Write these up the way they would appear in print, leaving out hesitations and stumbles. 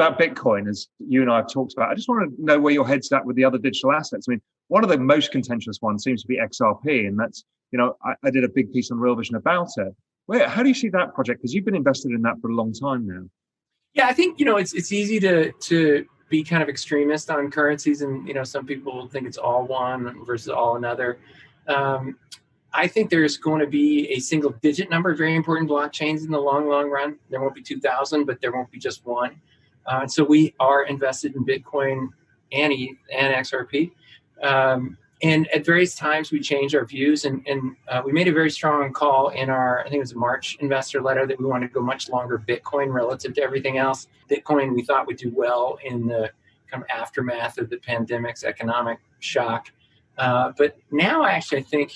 about Bitcoin, as you and I have talked about. I just want to know where your head's at with the other digital assets. I mean, one of the most contentious ones seems to be XRP, and that's, I did a big piece on Real Vision about it. How do you see that project? Because you've been invested in that for a long time now. Yeah, I think, it's easy to be kind of extremist on currencies, and, some people think it's all one versus all another. I think there's going to be a single digit number of very important blockchains in the long run. There won't be 2,000, but there won't be just one. So we are invested in Bitcoin and ETH and XRP. And at various times we changed our views, and we made a very strong call in our, I think it was a March investor letter, that we wanted to go much longer Bitcoin relative to everything else. Bitcoin we thought would do well in the kind of aftermath of the pandemic's economic shock. But now I think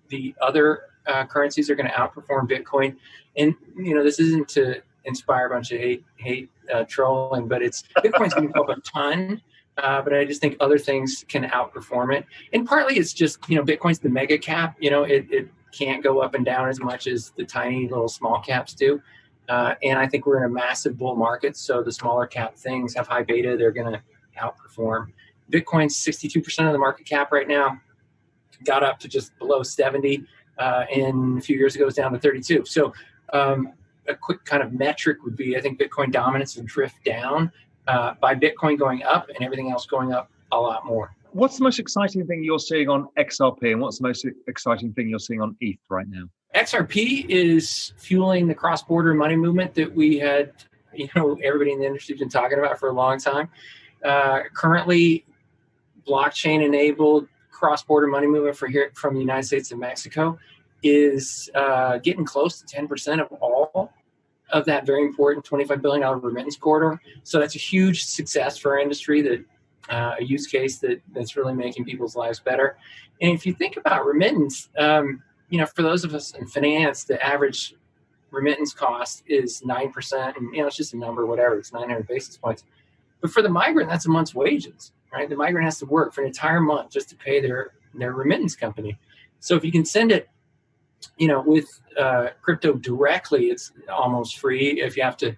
the other currencies are going to outperform Bitcoin. And, this isn't to inspire a bunch of hate trolling, but Bitcoin's going to go up a ton. But I just think other things can outperform it. And partly it's just, Bitcoin's the mega cap. It can't go up and down as much as the tiny little small caps do. And I think we're in a massive bull market. So the smaller cap things have high beta. They're going to outperform. Bitcoin's 62% of the market cap right now. Got up to just below 70. And a few years ago, it was down to 32. So a quick kind of metric would be, I think Bitcoin dominance will drift down by Bitcoin going up and everything else going up a lot more. What's the most exciting thing you're seeing on XRP, and what's the most exciting thing you're seeing on ETH right now? XRP is fueling the cross-border money movement that we had, everybody in the industry has been talking about for a long time. Currently, blockchain-enabled cross-border money movement from the United States and Mexico is getting close to 10% of all of that very important $25 billion remittance corridor. So that's a huge success for our industry, that a use case that's really making people's lives better. And if you think about remittance, for those of us in finance, the average remittance cost is 9%, and it's just a number, whatever, it's 900 basis points. But for the migrant, that's a month's wages, right? The migrant has to work for an entire month just to pay their remittance company. So if you can send it, with crypto directly, it's almost free. If you have to,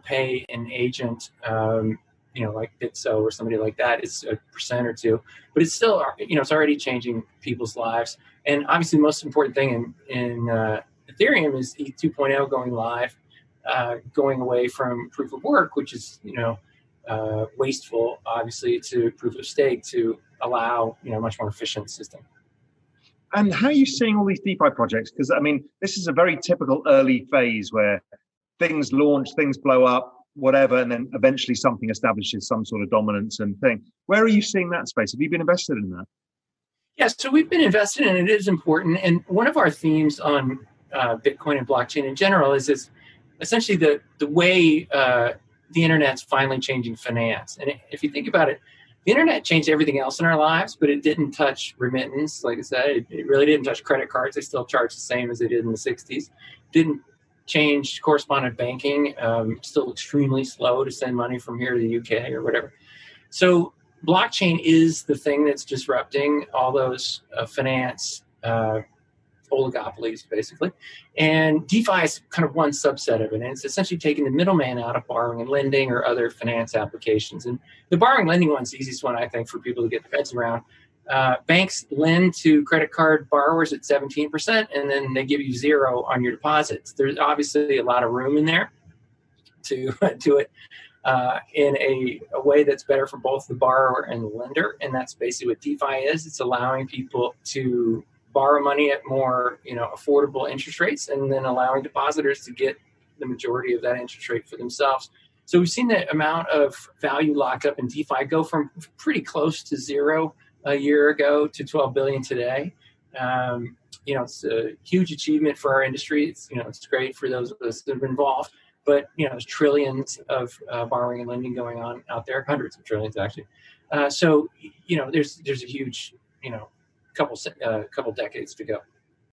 pay an agent, like Bitso or somebody like that, it's 1% or 2%. But it's still, it's already changing people's lives. And obviously, the most important thing in Ethereum is ETH 2.0 going live, going away from proof of work, which is, wasteful, obviously, to proof of stake to allow, a much more efficient system. And how are you seeing all these DeFi projects? Because, this is a very typical early phase where things launch, things blow up, whatever, and then eventually something establishes some sort of dominance and thing. Where are you seeing that space? Have you been invested in that? Yeah, so we've been invested in it. It is important. And one of our themes on Bitcoin and blockchain in general is essentially the way the internet's finally changing finance. And if you think about it, the internet changed everything else in our lives, but it didn't touch remittance. Like I said, it really didn't touch credit cards. They still charge the same as they did in the 60s. Didn't change correspondent banking. Still extremely slow to send money from here to the UK or whatever. So blockchain is the thing that's disrupting all those finance oligopolies, basically. And DeFi is kind of one subset of it. And it's essentially taking the middleman out of borrowing and lending or other finance applications. And the borrowing and lending one's the easiest one, I think, for people to get their heads around. Banks lend to credit card borrowers at 17%, and then they give you 0 on your deposits. There's obviously a lot of room in there to do it in a way that's better for both the borrower and the lender. And that's basically what DeFi is. It's allowing people to borrow money at more, affordable interest rates, and then allowing depositors to get the majority of that interest rate for themselves. So we've seen the amount of value locked up in DeFi go from pretty close to 0 a year ago to 12 billion today. It's a huge achievement for our industry. It's great for those of us that have been involved, but there's trillions of borrowing and lending going on out there, hundreds of trillions actually. So there's a huge, couple decades to go.